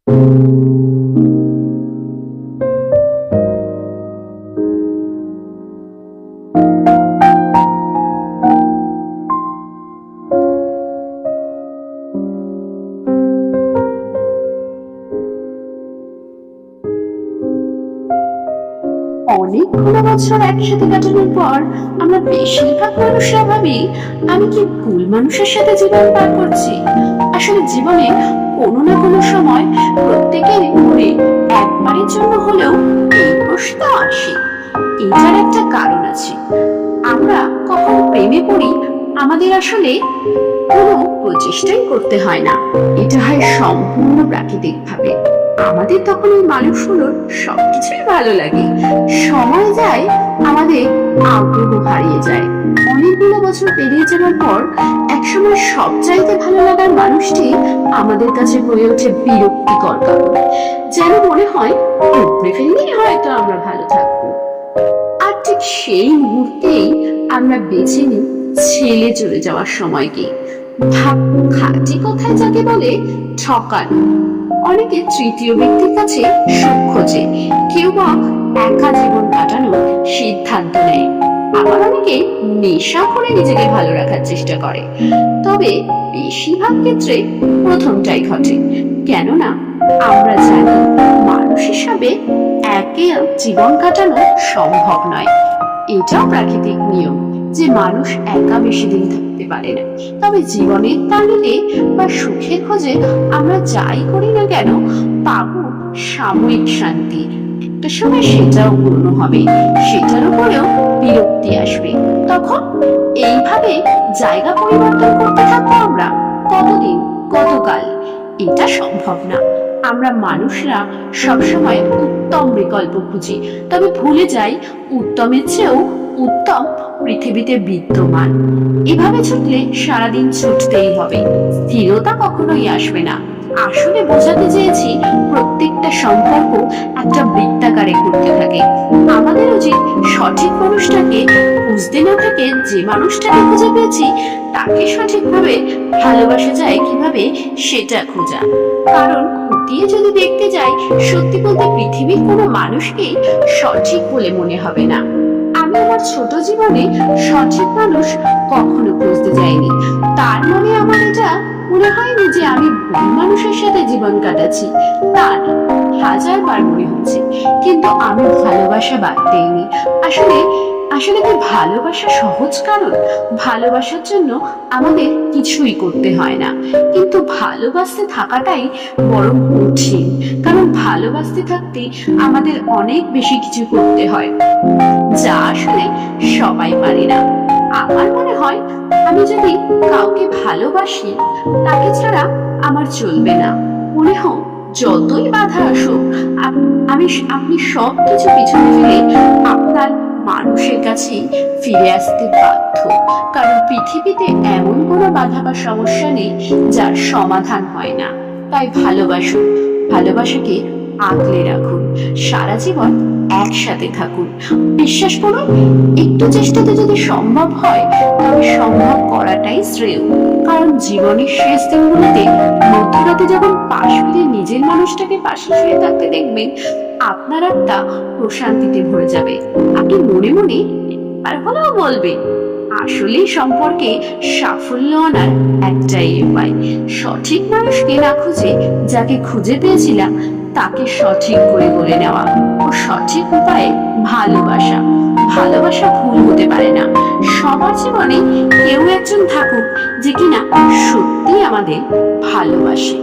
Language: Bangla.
অনেকগুলো বছর একসাথে কাটানোর পর আমরা বেশিরভাগ মানুষরা ভাবি, আমি কি ভুল মানুষের সাথে জীবন পার করছি? আসলে জীবনে কোনো না কোনো সময় প্রত্যেকের মনে একবারের জন্য হলেও এই প্রশ্ন আসে। এটার একটা কারণ আছে। আমরা কখন প্রেমে পড়ি, আমাদের আসলে কোনো প্রচেষ্টাই করতে হয় না। এটা হয় সম্পূর্ণ প্রাকৃতিক ভাবে। আমাদের তখন ওই মানুষগুলোর সবকিছুই ভালো লাগে, সময় যায়, আমাদের আগ্রহ হারিয়ে যায়। অনেকগুলো বছর পেরিয়ে যাওয়ার পর একসময় সবচাইতে ভালো লাগার মানুষটি আমাদের কাছে হয়ে ওঠে বিরক্তিকর কারণ। যেন মনে হয় উপড়ে ফেললেই হয়তো আমরা ভালো থাকবো। আর ঠিক সেই মুহূর্তেই আমরা বেছে নিই ছেলে চলে যাওয়ার সময়কে। খাঁটি কথায় যাকে বলে ঠকানো। অনেকে তৃতীয় ব্যক্তির কাছে সুখ খোঁজে, কেউ বা একা জীবন কাটানোর সিদ্ধান্ত নেয়, আবার অনেকে নেশা করে নিজেকে ভালো রাখার চেষ্টা করে। তবে বেশিরভাগ ক্ষেত্রে প্রথমটাই ঘটে, কেননা আমরা জানি মানুষ হিসাবে একে জীবন কাটানো সম্ভব নয়। এটাও প্রাকৃতিক নিয়ম যে মানুষ একা বেশি দিন থাকতে পারে না। তবে জীবনের তাগিদে বা সুখের খোঁজে আমরা যাই করি না কেন, পাবো সাময়িক শান্তি। একটা সময় সেটাও পূর্ণ হবে, সেটার উপরেও বিরক্তি আসবে। তখন এইভাবে জায়গা পরিবর্তন করতে থাকবো আমরা কতদিন, কতকাল? এটা সম্ভব না। আমরা মানুষরা সবসময় উত্তম বিকল্প খুঁজি, তবে ভুলে যাই উত্তমের চেয়েও উত্তম পৃথিবীতে বিদ্যমান। এভাবে ছুটলে সারাদিন ছুটতেই হবে, স্থিরতা কখনোই আসবে না। আসলে বোঝাতে চেয়েছি প্রত্যেকটা সম্পর্ক একটা বৃত্তাকারে ঘুরতে থাকে। আমাদের উচিত সঠিক মানুষটাকে খুঁজতে না থেকে যে মানুষটাকে খুঁজে পেয়েছি তাকে সঠিকভাবে ভালোবাসা যায় কিভাবে সেটা খোঁজা। কারণ খতিয়ে যদি দেখতে যাই, সত্যি বলতে পৃথিবীর কোনো মানুষকেই সঠিক বলে মনে হবে না। আমি আমার ছোট জীবনে সঠিক মানুষ কখনো খুঁজতে যাইনি। তার মানে আমার এটা মনে হয়নি যে আমি ভুল মানুষের সাথে জীবন কাটাচ্ছি, তার হাজারবার মনে হচ্ছে। কিন্তু আমি ভালোবাসা বাদ দেইনি। আসলে আসলে কি ভালোবাসা সহজ? কারণ ভালোবাসার জন্য আমাদের কিছুই করতে হয় না, কিন্তু ভালোবাসতে থাকাটাই বড় কঠিন। কারণ ভালোবাসতে থাকতে আমাদের অনেক বেশি কিছু করতে হয়, যা আসলে সবাই পারে না। আমার মনে হয় আমি যদি কাউকে ভালোবাসি, তাকে ছাড়া আমার চলবে না। মনে হোক যতই বাধা আসুক, আপনি সবকিছু পিছনে ফেলে আপনার মানুষের কাছে ফিরে আসতে বাধ্য। কারণ পৃথিবীতে এমন কোনো বাধা বা সমস্যা নেই যার সমাধান হয় না। তাই ভালোবাসুন, ভালোবাসাকে আগলে রাখুন, সারা জীবন একসাথে থাকুন। বিশ্বাস করুন, একটু চেষ্টাতে যদি সম্ভব হয়, তবে সম্ভব করাটাই শ্রেয়। কারণ জীবনের শেষ দিনগুলোতে মধ্যরাতে যখন পাশ ফিরে নিজের মানুষটাকে পাশে শুয়ে থাকতে দেখবেন, আপনার আত্মা প্রশান্তিতে ভরে যাবে। আপনি মনে মনে আর হলেও বলবেন, আসলে সম্পর্কে সাফল্য আনার একটাই উপায়, সঠিক মানুষকে না খুঁজে যাকে খুঁজে পেয়েছিলাম তাকে সঠিক করে বলে নেওয়া। ও সঠিক উপায়ে ভালোবাসা। ভালোবাসা ভুল হতে পারে না। সবার জীবনে কেউ একজন থাকুক যে কিনা সত্যি আমাদের ভালোবাসে।